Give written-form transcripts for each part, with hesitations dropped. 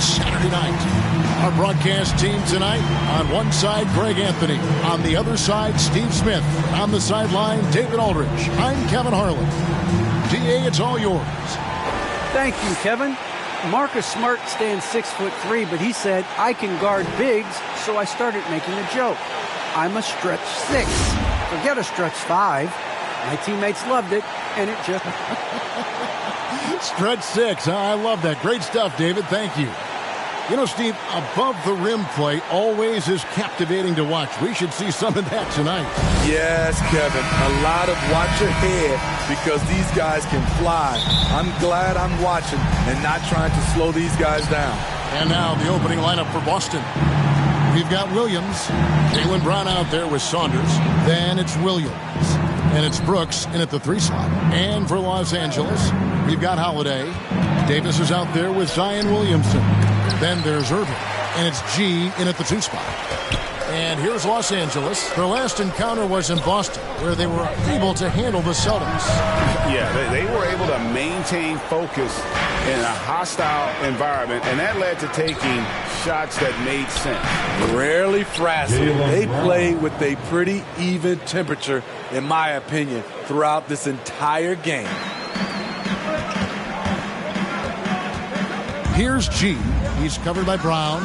this Saturday night. Our broadcast team tonight, on one side, Greg Anthony. On the other side, Steve Smith. On the sideline, David Aldridge. I'm Kevin Harlan. DA, it's all yours. Thank you, Kevin. Marcus Smart stands 6'3", but he said, I can guard bigs, so I started making a joke. I'm a stretch 6. Forget a stretch 5. My teammates loved it, and it just... Stretch 6, huh? I love that. Great stuff, David. Thank you. You know, Steve, above the rim play always is captivating to watch. We should see some of that tonight. Yes, Kevin. A lot of watch ahead because these guys can fly. I'm glad I'm watching and not trying to slow these guys down. And now the opening lineup for Boston. We've got Williams, Jaylen Brown out there with Saunders. Then it's Williams. And it's Brooks in at the 3 slot. And for Los Angeles, we've got Holiday. Davis is out there with Zion Williamson. Then there's Irving. And it's G in at the 2 spot. And here's Los Angeles. Their last encounter was in Boston, where they were able to handle the Celtics. Yeah, they were able to maintain focus in a hostile environment, and that led to taking shots that made sense. Rarely frazzled. They play with a pretty even temperature, in my opinion, throughout this entire game. Here's G. He's covered by Brown.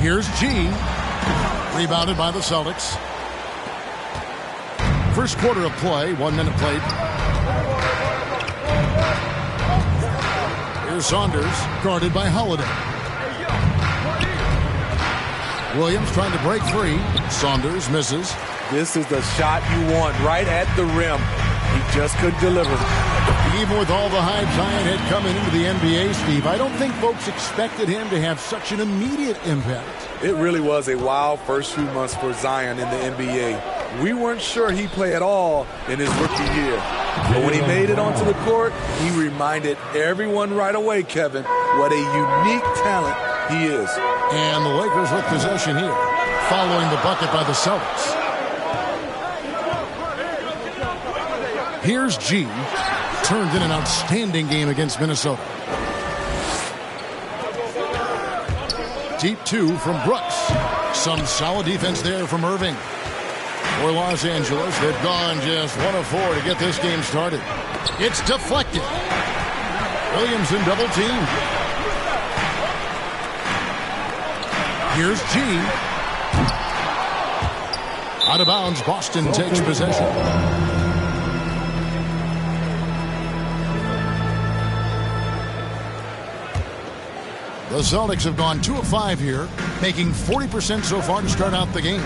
Here's G. Rebounded by the Celtics. First quarter of play, 1 minute played. Here's Saunders, guarded by Holiday. Williams trying to break free. Saunders misses. This is the shot you want right at the rim. He just couldn't deliver. Even with all the hype Zion had coming into the NBA, Steve, I don't think folks expected him to have such an immediate impact. It really was a wild first few months for Zion in the NBA. We weren't sure he'd play at all in his rookie year. But when he made it onto the court, he reminded everyone right away, Kevin, what a unique talent he is. And the Lakers with possession here, following the bucket by the Celtics. Here's G. Turned in an outstanding game against Minnesota. Deep 2 from Brooks. Some solid defense there from Irving. For Los Angeles, they've gone just 1 of 4 to get this game started. It's deflected. Williams in double team. Here's G. Out of bounds, Boston takes possession. The Celtics have gone 2 of 5 here, making 40% so far to start out the game.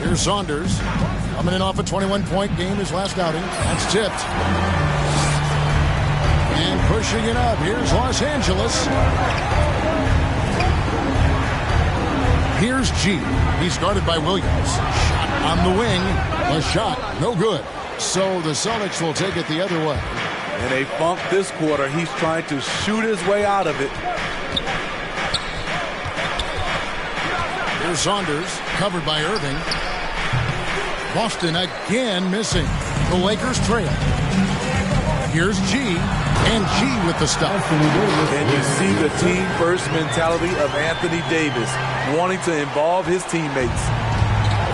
Here's Saunders, coming in off a 21-point game his last outing. That's tipped. And pushing it up, here's Los Angeles. Here's G. He's guarded by Williams. Shot on the wing. A shot, no good. So the Celtics will take it the other way. In a funk this quarter, he's trying to shoot his way out of it. Here's Saunders, covered by Irving. Boston again missing. The Lakers trail. Here's G, and G with the stop. And you see the team-first mentality of Anthony Davis, wanting to involve his teammates.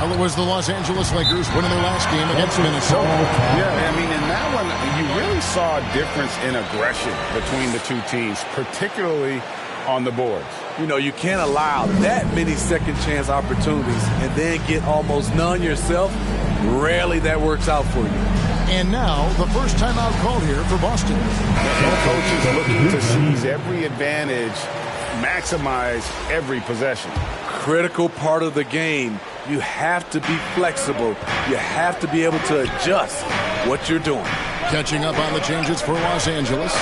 Well, it was the Los Angeles Lakers winning their last game against Minnesota. Yeah, I mean, in that one, you really saw a difference in aggression between the two teams, particularly on the boards. You know, you can't allow that many second-chance opportunities and then get almost none yourself. Rarely that works out for you. And now, the first timeout called here for Boston. The head coach is looking to seize every advantage, maximize every possession. Critical part of the game. You have to be flexible. You have to be able to adjust what you're doing. Catching up on the changes for Los Angeles.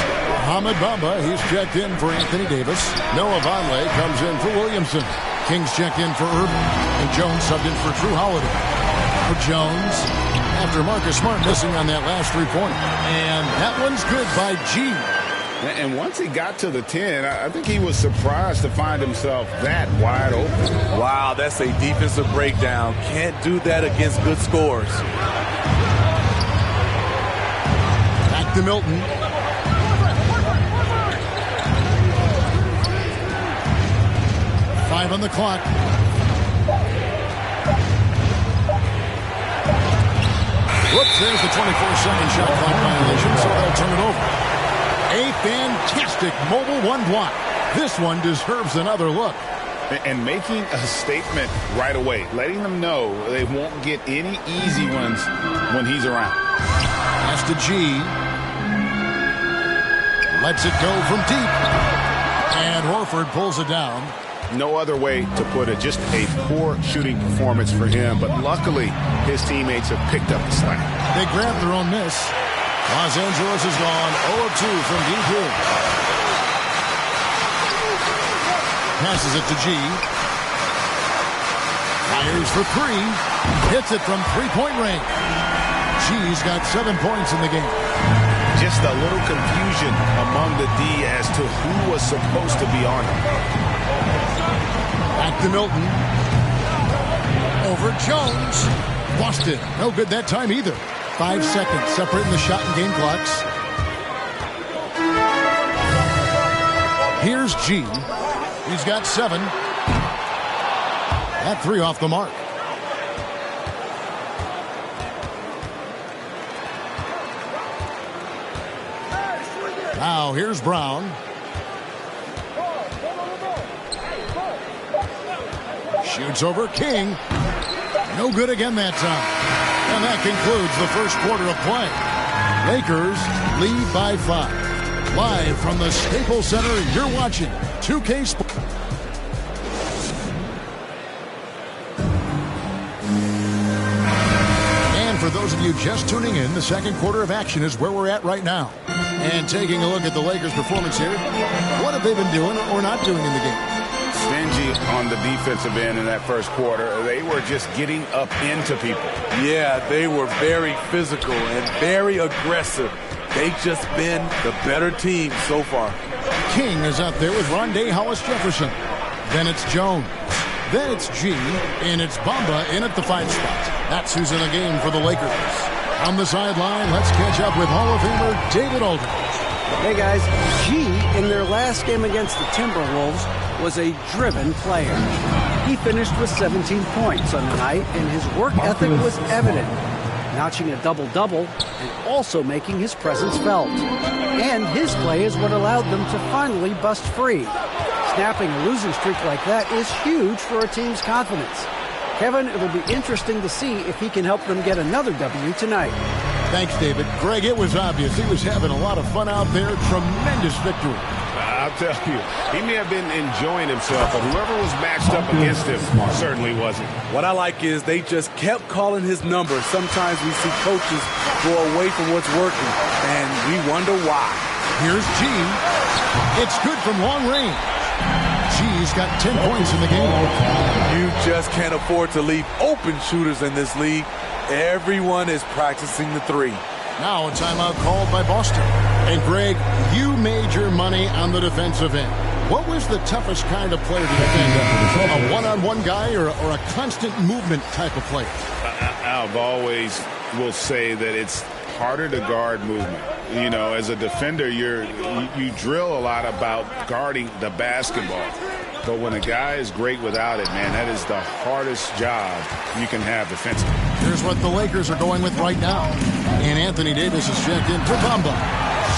Mohamed Bamba, he's checked in for Anthony Davis. Noah Vonleh comes in for Williamson. Kings checked in for Irving. And Jones subbed in for Drew Holiday. For Jones, after Marcus Smart missing on that last 3-point. And that one's good by G. And once he got to the 10, I think he was surprised to find himself that wide open. Wow, that's a defensive breakdown. Can't do that against good scores. Back to Milton. 5 on the clock. Whoops, there's the 24-second shot clock violation, so they'll turn it over. A fantastic mobile one block. This one deserves another look. And making a statement right away, letting them know they won't get any easy ones when he's around. Pass to G. Lets it go from deep. And Horford pulls it down. No other way to put it. Just a poor shooting performance for him. But luckily, his teammates have picked up the slack. They grabbed their own miss. Los Angeles is gone 0-2 from deep. Passes it to G. Fires for 3. Hits it from three-point range. G's got 7 points in the game. Just a little confusion among the D as to who was supposed to be on him. Back to Milton. Over Jones. Boston. No good that time either. 5 seconds separating the shot and game clocks. Here's G. He's got 7. That 3 off the mark. Now here's Brown. Shoots over King. No good again that time. And that concludes the first quarter of play. Lakers lead by 5. Live from the Staples Center, you're watching 2K Sports. And for those of you just tuning in, the second quarter of action is where we're at right now. And taking a look at the Lakers' performance here, what have they been doing or not doing in the game? Stingy on the defensive end in that first quarter. They were just getting up into people. Yeah, they were very physical and very aggressive. They've just been the better team so far. King is up there with Rondé Hollis-Jefferson. Then it's Jones. Then it's G. And it's Bamba in at the 5 spot. That's who's in the game for the Lakers. On the sideline, let's catch up with Hall of Famer David Aldridge. Hey, guys. G, in their last game against the Timberwolves, was a driven player. He finished with 17 points on the night, and his work ethic was evident, notching a double-double and also making his presence felt. And his play is what allowed them to finally bust free. Snapping a losing streak like that is huge for a team's confidence. Kevin, it'll be interesting to see if he can help them get another W tonight. Thanks, David. Greg, it was obvious he was having a lot of fun out there. Tremendous victory. I'll tell you, he may have been enjoying himself, but whoever was matched up against him certainly wasn't. What I like is they just kept calling his number. Sometimes we see coaches go away from what's working, and we wonder why. Here's G. It's good from long range. G's got 10 points in the game. You just can't afford to leave open shooters in this league. Everyone is practicing the 3. Now a timeout called by Boston. And Greg, you made your money on the defensive end. What was the toughest kind of player to defend? A one-on-one guy or a constant movement type of player? I've always will say that it's harder to guard movement. You know, as a defender, you drill a lot about guarding the basketball. But when a guy is great without it, man, that is the hardest job you can have defensively. Here's what the Lakers are going with right now. And Anthony Davis is checked in for Bamba.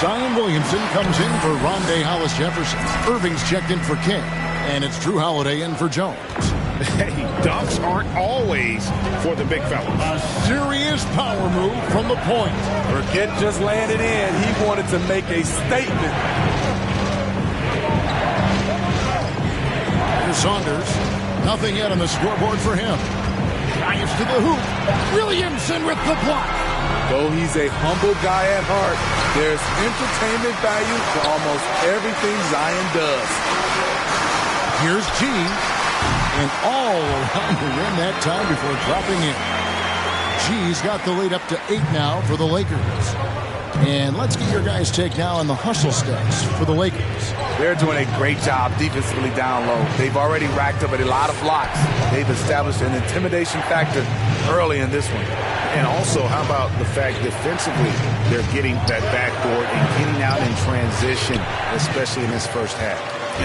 Zion Williamson comes in for Rondé Hollis-Jefferson. Irving's checked in for King. And it's Drew Holiday in for Jones. Hey, dunks aren't always for the big fellas. A serious power move from the point. Burkett just landed in. He wanted to make a statement. Here's Saunders. Nothing yet on the scoreboard for him. Drives to the hoop. Williamson with the block. Though he's a humble guy at heart, there's entertainment value to almost everything Zion does. Here's G. And all around the rim that time before dropping in. G's got the lead up to 8 now for the Lakers. And let's get your guys' take now on the hustle stats for the Lakers. They're doing a great job defensively down low. They've already racked up a lot of blocks. They've established an intimidation factor early in this one. And also, how about the fact defensively, they're getting that backboard and getting out in transition, especially in this first half.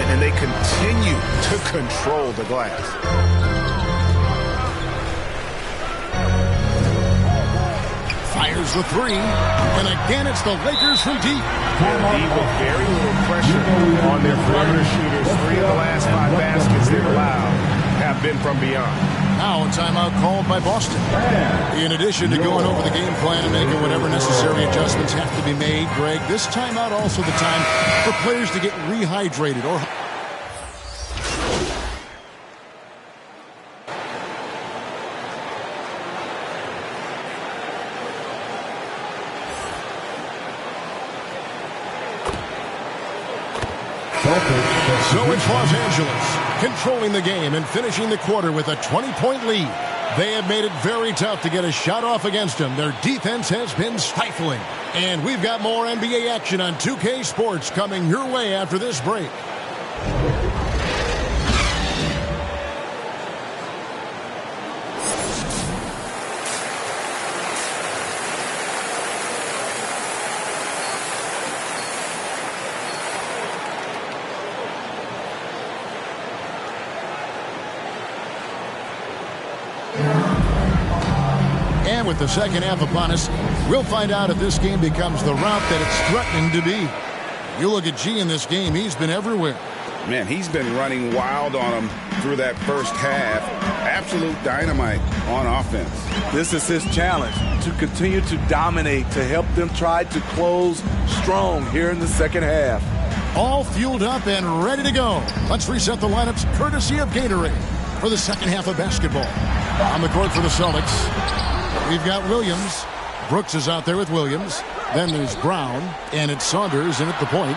And they continue to control the glass. Fires the three, and again it's the Lakers from deep. With very little pressure on their perimeter shooters. 3 of the last 5 baskets they've allowed have been from beyond. Now a timeout called by Boston. In addition to going over the game plan and making whatever necessary adjustments have to be made, Greg, this timeout also the time for players to get rehydrated or... So it's Los Angeles, controlling the game and finishing the quarter with a 20-point lead. They have made it very tough to get a shot off against them. Their defense has been stifling. And we've got more NBA action on 2K Sports coming your way after this break. And with the second half upon us, we'll find out if this game becomes the route that it's threatening to be. You look at G in this game, he's been everywhere. Man, he's been running wild on them through that first half. Absolute dynamite on offense. This is his challenge, to continue to dominate, to help them try to close strong here in the second half. All fueled up and ready to go. Let's reset the lineups courtesy of Gatorade for the second half of basketball. On the court for the Celtics, we've got Williams. Brooks is out there with Williams. Then there's Brown, and it's Saunders in at the point.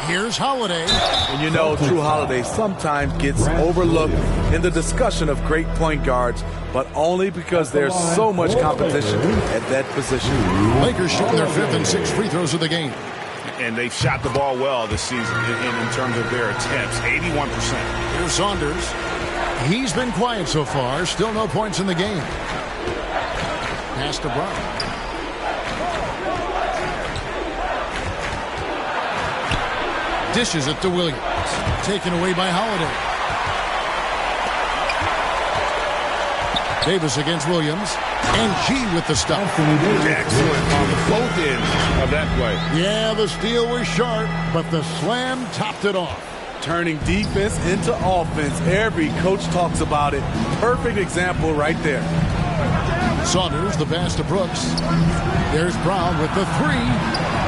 Here's Holiday. And you know, Drew Holiday sometimes gets overlooked in the discussion of great point guards, but only because there's so much competition at that position. Lakers shooting their 5th and 6th free throws of the game. And they've shot the ball well this season in terms of their attempts, 81%. Here's Saunders. He's been quiet so far. Still no points in the game. Pass to Brown. Dishes it to Williams. Taken away by Holiday. Davis against Williams. And G with the stop. Excellent on both ends of that play. Yeah, the steal was sharp, but the slam topped it off. Turning defense into offense. Every coach talks about it. Perfect example right there. Saunders, the pass to Brooks. There's Brown with the three.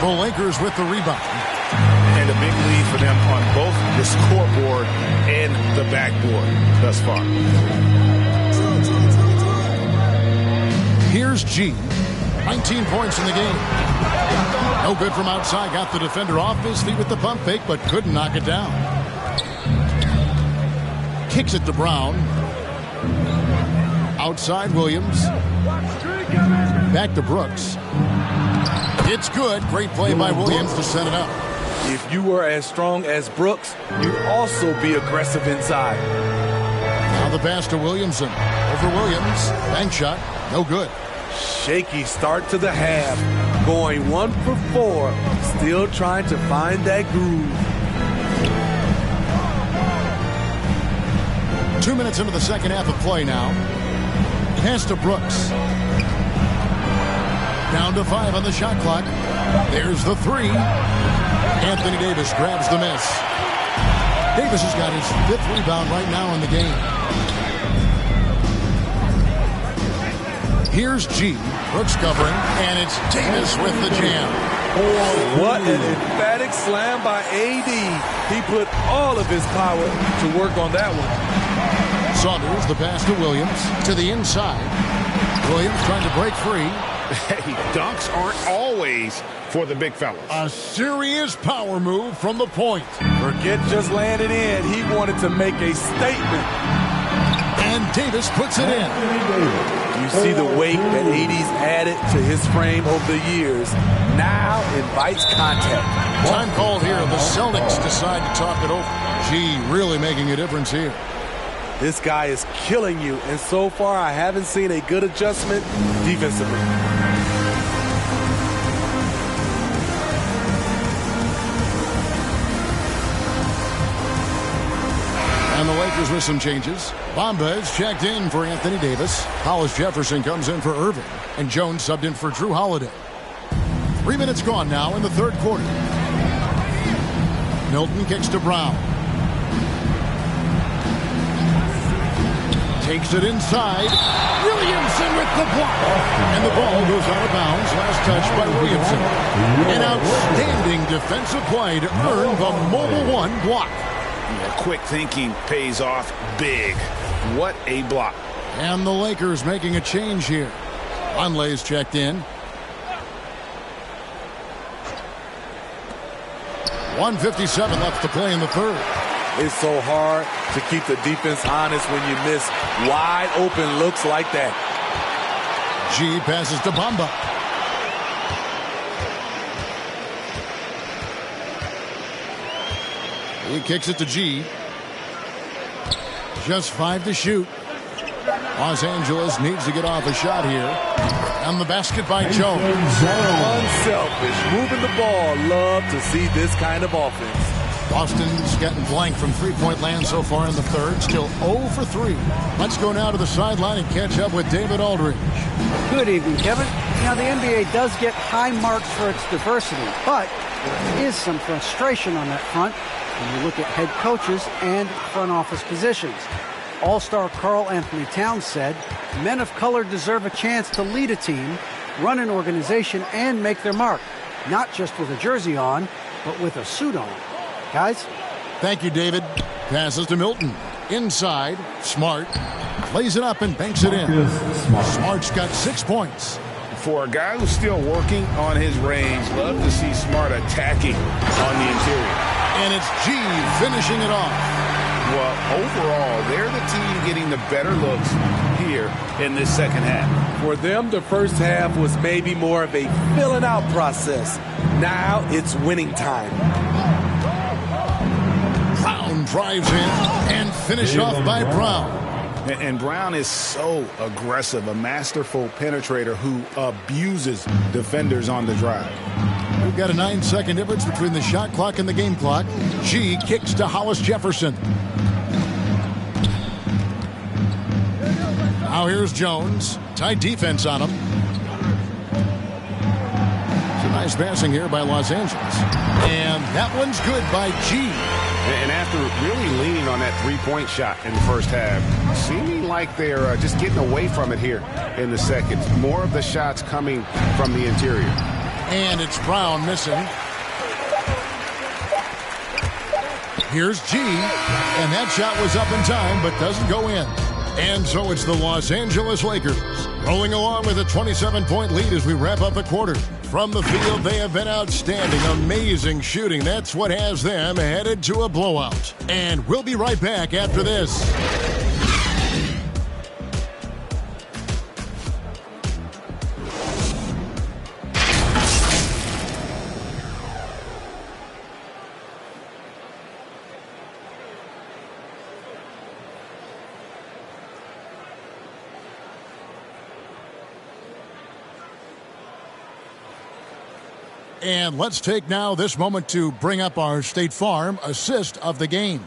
The Lakers with the rebound. And a big lead for them on both the scoreboard and the backboard thus far. Here's G. 19 points in the game. No good from outside. Got the defender off his feet with the pump fake, but couldn't knock it down. Kicks it to Brown. Outside Williams. Back to Brooks. It's good. Great play by Williams to set it up. If you were as strong as Brooks, you'd also be aggressive inside. Now the pass to Williamson. Over Williams. Bank shot. No good. Shaky start to the half. Going 1 for 4. Still trying to find that groove. 2 minutes into the second half of play now. Pass to Brooks. Down to 5 on the shot clock. There's the three. Anthony Davis grabs the miss. Davis has got his 5th rebound right now in the game. Here's G. Brooks covering, and it's Davis with the jam. Oh, what an emphatic slam by AD. He put all of his power to work on that one. Saunders, the pass to Williams, to the inside. Williams trying to break free. Hey, dunks aren't always for the big fellas. A serious power move from the point. Forget just laying it in. He wanted to make a statement. And Davis puts it in. You see the weight that AD's added to his frame over the years. Now invites contact. Time called here. The Celtics decide to talk it over. Gee, really making a difference here. This guy is killing you, and so far I haven't seen a good adjustment defensively. Lakers with some changes. Bamba is checked in for Anthony Davis. Hollis Jefferson comes in for Irving. And Jones subbed in for Drew Holiday. 3 minutes gone now in the third quarter. Milton kicks to Brown. Takes it inside. Williamson with the block. And the ball goes out of bounds. Last touch by Williamson. An outstanding defensive play to earn the Mobile One block. Yeah, quick thinking pays off big. What a block. And the Lakers making a change here. Conley's checked in. 1:57 left to play in the third. It's so hard to keep the defense honest when you miss wide open looks like that. G passes to Bamba. He kicks it to G. Just 5 to shoot. Los Angeles needs to get off a shot here. And the basket by Jones. Unselfish. Moving the ball. Love to see this kind of offense. Boston's getting blank from three-point land so far in the third. Still 0 for 3. Let's go now to the sideline and catch up with David Aldridge. Good evening, Kevin. Now, the NBA does get high marks for its diversity, but there is some frustration on that front when you look at head coaches and front office positions. All-star Karl Anthony Towns said, men of color deserve a chance to lead a team, run an organization, and make their mark, not just with a jersey on, but with a suit on. Guys? Thank you, David. Passes to Milton. Inside, Smart plays it up and banks it in. Smart's got 6 points. For a guy who's still working on his range, love to see Smart attacking on the interior. And it's G finishing it off. Well, overall, they're the team getting the better looks here in this second half. For them, the first half was maybe more of a filling out process. Now it's winning time. Brown drives in and finished off by Brown. And Brown is so aggressive, a masterful penetrator who abuses defenders on the drive. We've got a 9-second difference between the shot clock and the game clock. G kicks to Hollis Jefferson. Now here's Jones. Tight defense on him. It's a nice passing here by Los Angeles. And that one's good by G. And after really leaning on that three-point shot in the first half, seeming like they're just getting away from it here in the second. More of the shots coming from the interior. And it's Brown missing. Here's G. And that shot was up in time, but doesn't go in. And so it's the Los Angeles Lakers rolling along with a 27-point lead as we wrap up the quarter. From the field, they have been outstanding. Amazing shooting. That's what has them headed to a blowout. And we'll be right back after this. And let's take now this moment to bring up our State Farm assist of the game.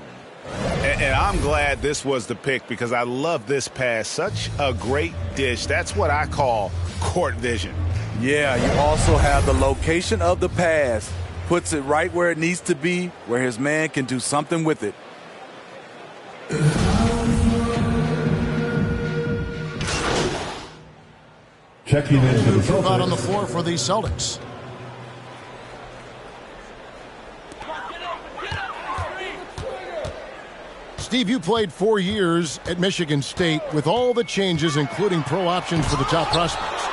And I'm glad this was the pick because I love this pass. Such a great dish. That's what I call court vision. Yeah, you also have the location of the pass. Puts it right where it needs to be, where his man can do something with it. Checking in for the Throw out Celtics. on the floor for the Celtics. Steve, you played 4 years at Michigan State with all the changes, including pro options for the top prospects.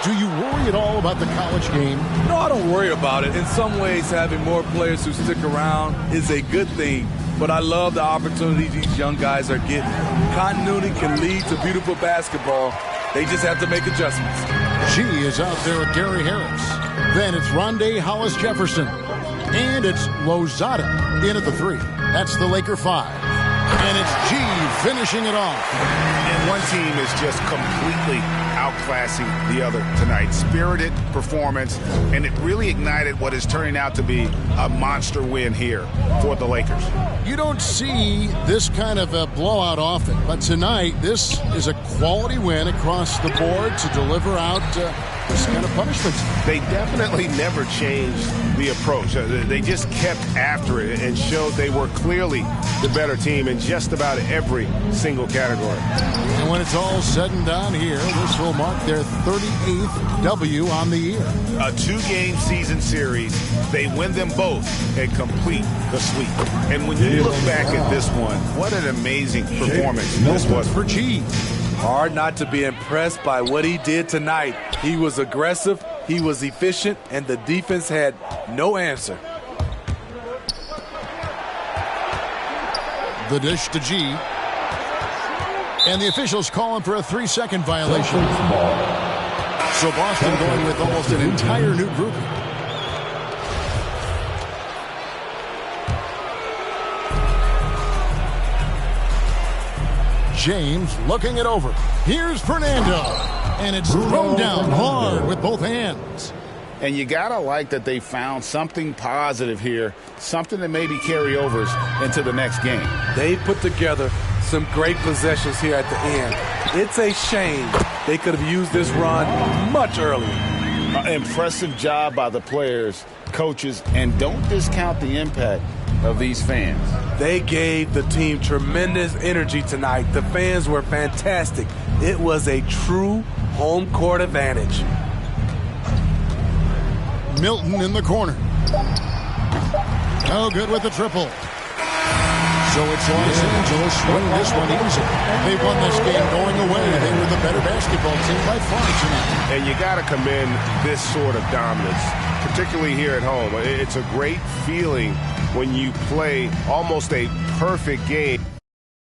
Do you worry at all about the college game? No, I don't worry about it. In some ways, having more players who stick around is a good thing. But I love the opportunities these young guys are getting. Continuity can lead to beautiful basketball. They just have to make adjustments. She is out there with Gary Harris. Then it's Rondé Hollis Jefferson. And it's Lozada in at the 3. That's the Laker 5. And it's G finishing it off. And one team is just completely outclassing the other tonight. Spirited performance, and it really ignited what is turning out to be a monster win here for the Lakers. You don't see this kind of a blowout often, but tonight this is a quality win across the board to deliver out this kind of punishment. They definitely never changed the approach. They just kept after it and showed they were clearly the better team in just about every single category. And when it's all said and done here, this will mark their 38th W on the year. A 2-game season series, they win them both and complete the sweep. And when you look back at this one, what an amazing performance this was for G. Hard not to be impressed by what he did tonight. He was aggressive, he was efficient, and the defense had no answer. The dish to G. And the officials calling for a 3-second violation. So Boston going with almost an entire new group. James looking it over. Here's Fernando. And it's thrown down hard with both hands. And you got to like that they found something positive here, something that maybe carry overs into the next game. They put together some great possessions here at the end. It's a shame they could have used this run much earlier. Impressive job by the players, coaches, and don't discount the impact of these fans. They gave the team tremendous energy tonight. The fans were fantastic. It was a true home court advantage. Milton in the corner. Oh, good with the triple. So it's Los Angeles win this one easy. They won this game going away. They were the better basketball team by far tonight. And you got to commend this sort of dominance, particularly here at home. It's a great feeling when you play almost a perfect game.